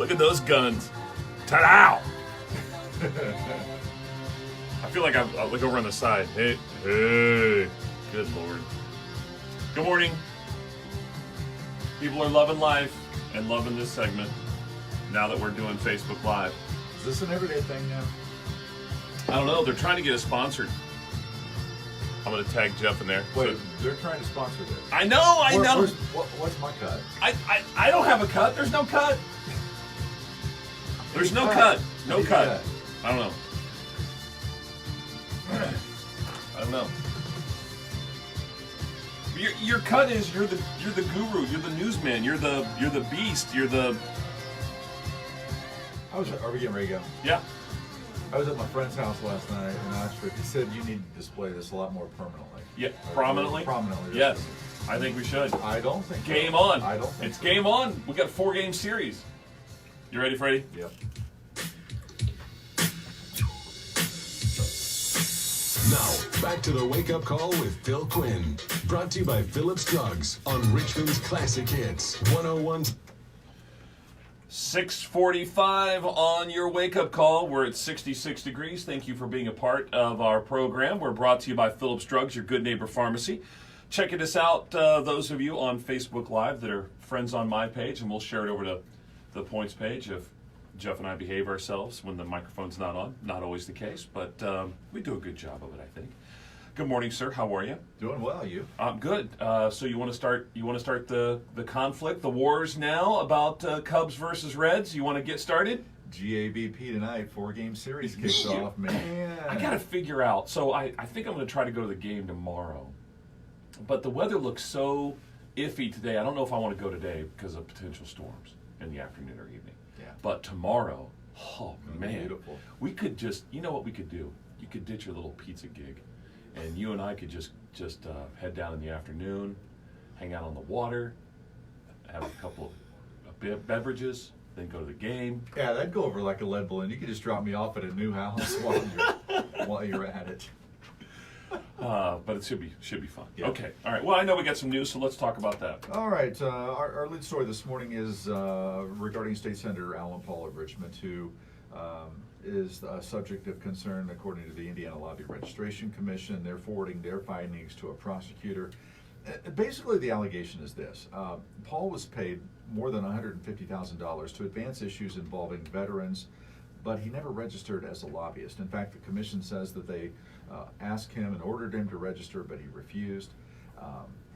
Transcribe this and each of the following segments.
Look at those guns. Ta-dow! I feel like I look over on the side. Hey, good Lord. Good morning. People are loving life and loving this segment now that we're doing Facebook Live. Is this an everyday thing now? I don't know. They're trying to get us sponsored. I'm going to tag Jeff in there. Wait, they're trying to sponsor this. I know. What's my cut? I don't have a cut. There's no cut. There's no cut. No cut. I don't know. I don't know. Your cut is you're the guru. You're the newsman. You're the beast. You're the. Are we getting ready to go? Yeah. I was at my friend's house last night in Oxford. He said you need to display this a lot more permanently. Yeah, prominently? Prominently. Yes. I think we should. I don't think Game on. I don't think it's game on. We got a 4-game series. You ready, Freddie? Yep. Now, back to the Wake Up Call with Phil Quinn. Brought to you by Phillips Drugs on Richmond's Classic Hits. 101. 6:45 on your wake-up call. We're at 66 degrees. Thank you for being a part of our program. We're brought to you by Phillips Drugs, your good neighbor pharmacy. Checking us out, those of you on Facebook Live that are friends on my page, and we'll share it over to the points page if Jeff and I behave ourselves when the microphone's not on. Not always the case, but we do a good job of it, I think. Good morning, sir. How are you? Doing well, you? I'm good. So you want to start? You want to start the conflict, the wars now about Cubs versus Reds? You want to get started? GABP tonight, 4-game series kicks off, man. I got to figure out. So I think I'm going to try to go to the game tomorrow, but the weather looks so iffy today. I don't know if I want to go today because of potential storms in the afternoon or evening. Yeah. But tomorrow, oh man, beautiful. We could just, you know what we could do? You could ditch your little pizza gig. And you and I could just head down in the afternoon, hang out on the water, have a couple of beverages, then go to the game. Yeah, that'd go over like a lead balloon. You could just drop me off at a new house while you're at it. But it should be fun. Yeah. Okay, all right. Well, I know we got some news, so let's talk about that. All right, our lead story this morning is regarding State Senator Alan Paul of Richmond, who is a subject of concern according to the Indiana Lobby Registration Commission. They're forwarding their findings to a prosecutor. Basically, the allegation is this. Paul was paid more than $150,000 to advance issues involving veterans, but he never registered as a lobbyist. In fact, the commission says that they asked him and ordered him to register, but he refused.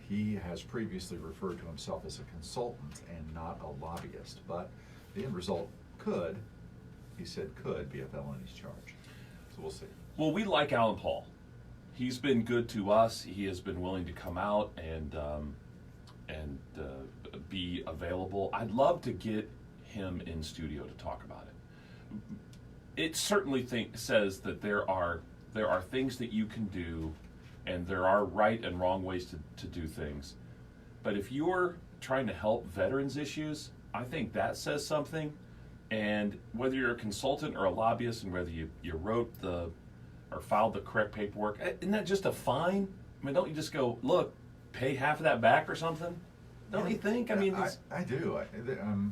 He has previously referred to himself as a consultant and not a lobbyist, but the end result could be a felony's charge. So we'll see. Well, we like Alan Paul. He's been good to us. He has been willing to come out and be available. I'd love to get him in studio to talk about it. It certainly says that there are things that you can do, and there are right and wrong ways to do things. But if you're trying to help veterans issues, I think that says something. And whether you're a consultant or a lobbyist, and whether you wrote or filed the correct paperwork, isn't that just a fine? I mean, don't you just go, look, pay half of that back or something? Don't you think? I mean, I do.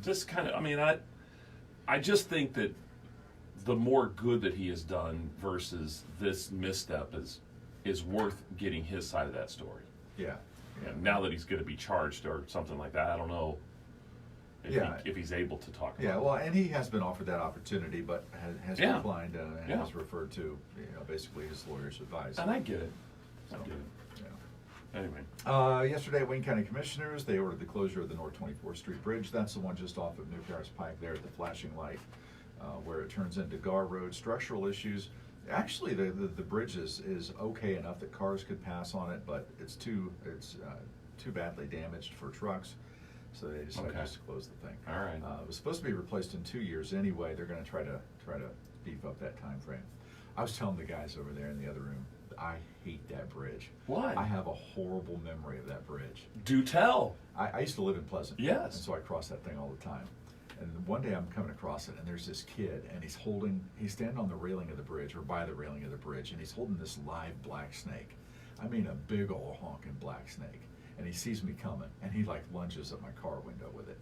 Just kind of. I mean, I just think that the more good that he has done versus this misstep is worth getting his side of that story. Yeah. And now that he's going to be charged or something like that, I don't know. If he's able to talk about it. Yeah, well, and he has been offered that opportunity, but has declined and has referred to basically his lawyer's advice. And I get it. So, yeah. Anyway. Yesterday, Wayne County Commissioners, they ordered the closure of the North 24th Street Bridge. That's the one just off of New Paris Pike there at the flashing light where it turns into Gar Road. Structural issues. Actually, the bridge is okay enough that cars could pass on it, but it's too badly damaged for trucks. So they decided just to close the thing. All right. It was supposed to be replaced in 2 years anyway. They're going to try to beef up that time frame. I was telling the guys over there in the other room, I hate that bridge. Why? I have a horrible memory of that bridge. Do tell. I used to live in Pleasant. Yes. And so I crossed that thing all the time. And one day I'm coming across it, and there's this kid, and he's standing on the railing of the bridge, or by the railing of the bridge, and he's holding this live black snake. I mean, a big old honking black snake. And he sees me coming, and he like lunges at my car window with it.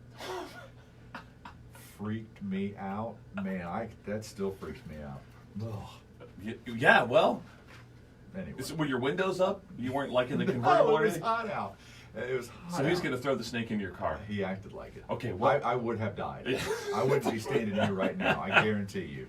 freaked me out. Man, that still freaks me out. Ugh. Yeah, well, Anyway. were your windows up? You weren't like in the No, convertible it or was anything? hot out. It was hot So he's out. going to throw the snake into your car. He acted like it. Okay, well- I would have died. I wouldn't be standing here right now. I guarantee you.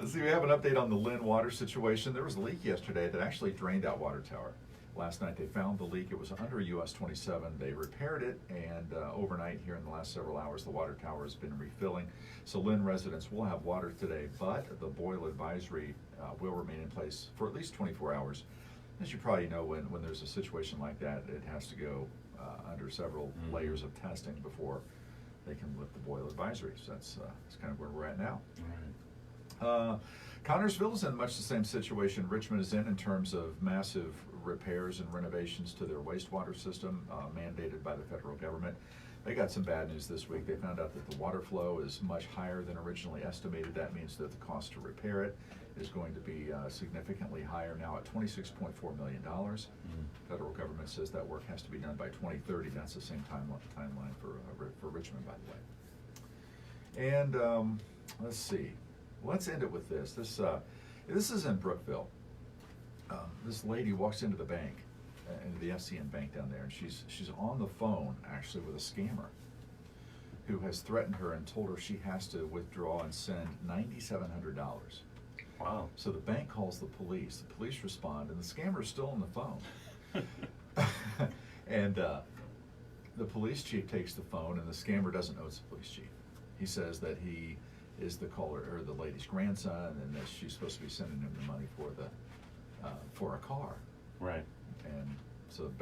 See, we have an update on the Lynn water situation. There was a leak yesterday that actually drained that water tower. Last night they found the leak. It was under US 27. They repaired it, and overnight here in the last several hours, the water tower has been refilling. So Lynn residents will have water today, but the boil advisory will remain in place for at least 24 hours. As you probably know, when there's a situation like that, it has to go under several layers of testing before they can lift the boil advisory. So that's kind of where we're at now. Connorsville is in much the same situation Richmond is in terms of massive repairs and renovations to their wastewater system mandated by the federal government. They got some bad news this week. They found out that the water flow is much higher than originally estimated. That means that the cost to repair it is going to be significantly higher now at $26.4 million. Federal government says that work has to be done by 2030. That's the same timeline for Richmond, by the way. And let's see. Let's end it with this. This is in Brookville. This lady walks into the bank, into the FCN bank down there, and she's on the phone actually with a scammer who has threatened her and told her she has to withdraw and send $9,700. Wow. So the bank calls the police. The police respond, and the scammer's still on the phone. And the police chief takes the phone, and the scammer doesn't know it's the police chief. He says that he is the caller or the lady's grandson, and that she's supposed to be sending him the money for a car. Right. And so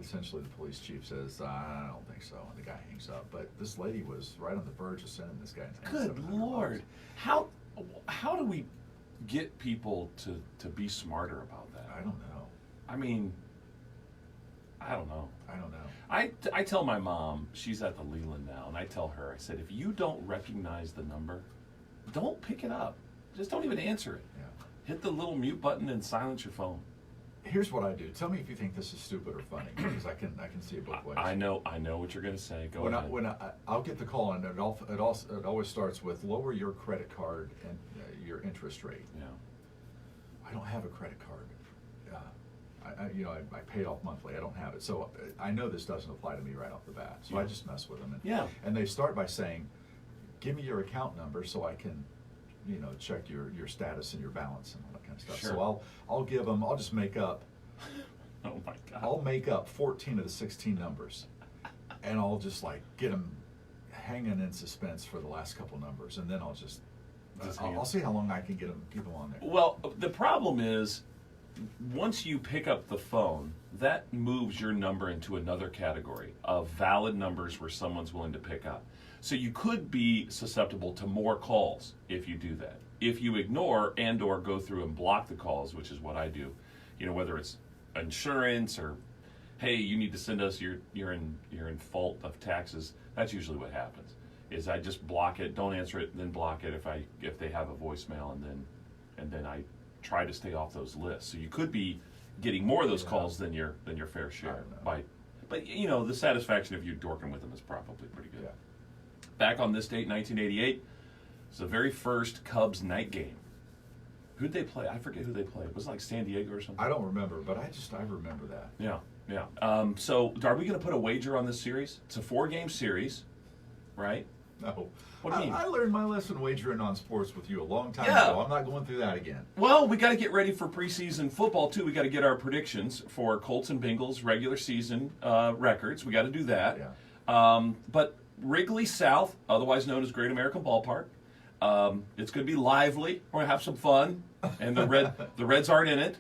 essentially the police chief says, I don't think so, and the guy hangs up. But this lady was right on the verge of sending this guy Good $9,700. Lord. How do we get people to be smarter about that? I don't know. I mean, I don't know. I don't know. I tell my mom, she's at the Leland now, and I tell her, I said, if you don't recognize the number, don't pick it up. Just don't even answer it. Yeah. Hit the little mute button and silence your phone. Here's what I do. Tell me if you think this is stupid or funny, because I can see it both ways. I know what you're going to say. Go ahead. I'll get the call, and it always starts with lower your credit card and your interest rate. Yeah. I don't have a credit card. I pay it off monthly. I don't have it, so I know this doesn't apply to me right off the bat. So I just mess with them. And they start by saying, "Give me your account number so I can, check your status and your balance and all that kind of stuff." Sure. So I'll give them. I'll just make up. Oh my God. I'll make up 14 of the 16 numbers, and I'll just get them hanging in suspense for the last couple numbers, and then I'll just I'll see how long I can keep them on there. Well, the problem is, once you pick up the phone, that moves your number into another category of valid numbers where someone's willing to pick up. So you could be susceptible to more calls if you do that. If you ignore and or go through and block the calls, which is what I do, whether it's insurance or, hey, you need to send us you're in fault of taxes. That's usually what happens. Is I just block it, don't answer it, then block it if they have a voicemail, and then I try to stay off those lists. So you could be getting more of those calls than your fair share. But the satisfaction of you dorking with them is probably pretty good. Yeah. Back on this date, 1988, it's the very first Cubs night game. Who'd they play? I forget who they played. It was like San Diego or something. I don't remember, but I remember that. Yeah. So are we going to put a wager on this series? It's a 4-game series, right? No. What do you mean? I learned my lesson wagering on sports with you a long time Yeah. ago. I'm not going through that again. Well, we got to get ready for preseason football too. We got to get our predictions for Colts and Bengals regular season records. We got to do that. Yeah. But Wrigley South, otherwise known as Great American Ballpark, it's going to be lively. We're going to have some fun, and the Reds aren't in it,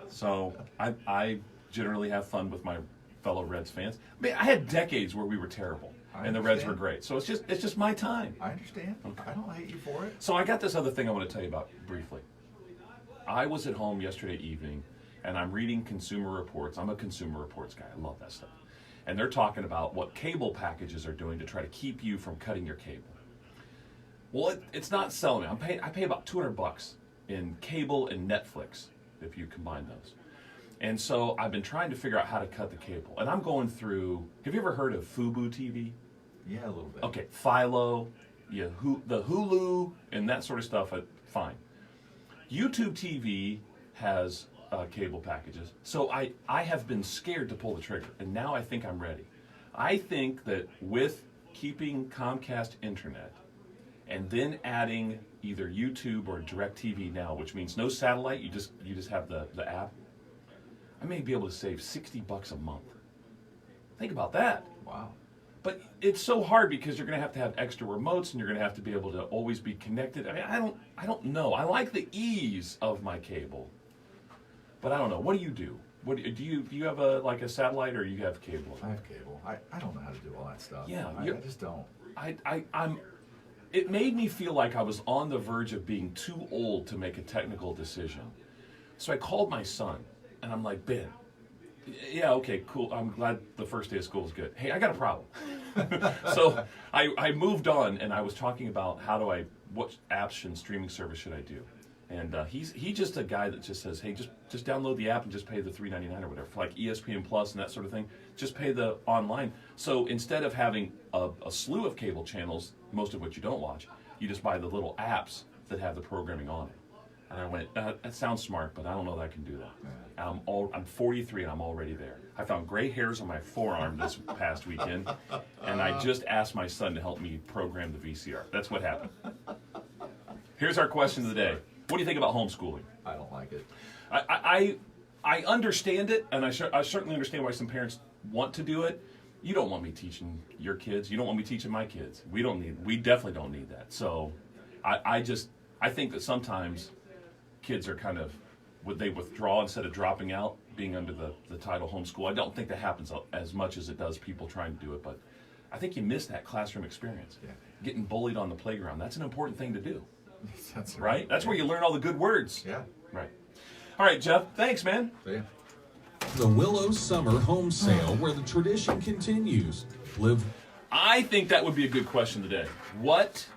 so I generally have fun with my fellow Reds fans. I mean, I had decades where we were terrible. And the Reds were great. So it's just my time. I understand. Okay. I don't hate you for it. So I got this other thing I want to tell you about briefly. I was at home yesterday evening, and I'm reading Consumer Reports. I'm a Consumer Reports guy. I love that stuff. And they're talking about what cable packages are doing to try to keep you from cutting your cable. Well, it's not selling me. I pay about $200 in cable and Netflix if you combine those. And so I've been trying to figure out how to cut the cable. And I'm going through, have you ever heard of Fubo TV? Yeah, a little bit. Okay, Philo, yeah, the Hulu, and that sort of stuff, fine. YouTube TV has cable packages. So I have been scared to pull the trigger, and now I think I'm ready. I think that with keeping Comcast internet and then adding either YouTube or DirecTV Now, which means no satellite, you just have the app, I may be able to save $60 a month. Think about that. Wow. But it's so hard because you're going to have extra remotes, and you're going to have to be able to always be connected. I mean, I don't know. I like the ease of my cable, but I don't know. What do you do? What do you have a satellite, or you have cable? I have cable. I don't know how to do all that stuff. Yeah, I just don't. I'm. It made me feel like I was on the verge of being too old to make a technical decision. So I called my son, and I'm like, Ben, yeah, okay, cool. I'm glad the first day of school is good. Hey, I got a problem. So I moved on, and I was talking about what apps and streaming service should I do? And he's just a guy that just says, hey, just download the app and just pay the $3.99 or whatever. For like ESPN Plus and that sort of thing, just pay the online. So instead of having a slew of cable channels, most of which you don't watch, you just buy the little apps that have the programming on it. And I went, that sounds smart, but I don't know that I can do that. I'm 43 and I'm already there. I found gray hairs on my forearm this past weekend, and I just asked my son to help me program the VCR. That's what happened. Here's our question of the day. What do you think about homeschooling? I don't like it. I understand it, and I certainly understand why some parents want to do it. You don't want me teaching your kids. You don't want me teaching my kids. We definitely don't need that. So I think that sometimes kids are kind of, would they withdraw instead of dropping out, being under the title homeschool? I don't think that happens as much as it does people trying to do it, but I think you miss that classroom experience. Yeah. Getting bullied on the playground, that's an important thing to do. That's Right? That's where you learn all the good words. Yeah. Right. All right, Jeff. Thanks, man. Yeah. The Willow Summer Home Sale, where the tradition continues. I think that would be a good question today. What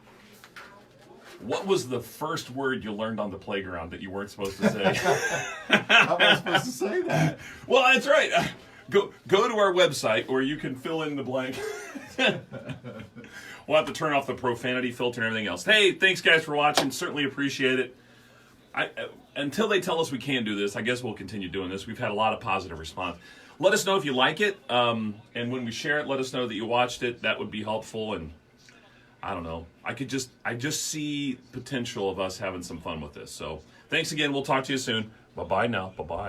was the first word you learned on the playground that you weren't supposed to say? How am I supposed to say that? Well, that's right. Go to our website, or you can fill in the blank. We'll have to turn off the profanity filter and everything else. Hey, thanks guys for watching. Certainly appreciate it. Until they tell us we can't do this, I guess we'll continue doing this. We've had a lot of positive response. Let us know if you like it, and when we share it, let us know that you watched it. That would be helpful. And I don't know. I just see potential of us having some fun with this. So thanks again. We'll talk to you soon. Bye-bye now. Bye-bye.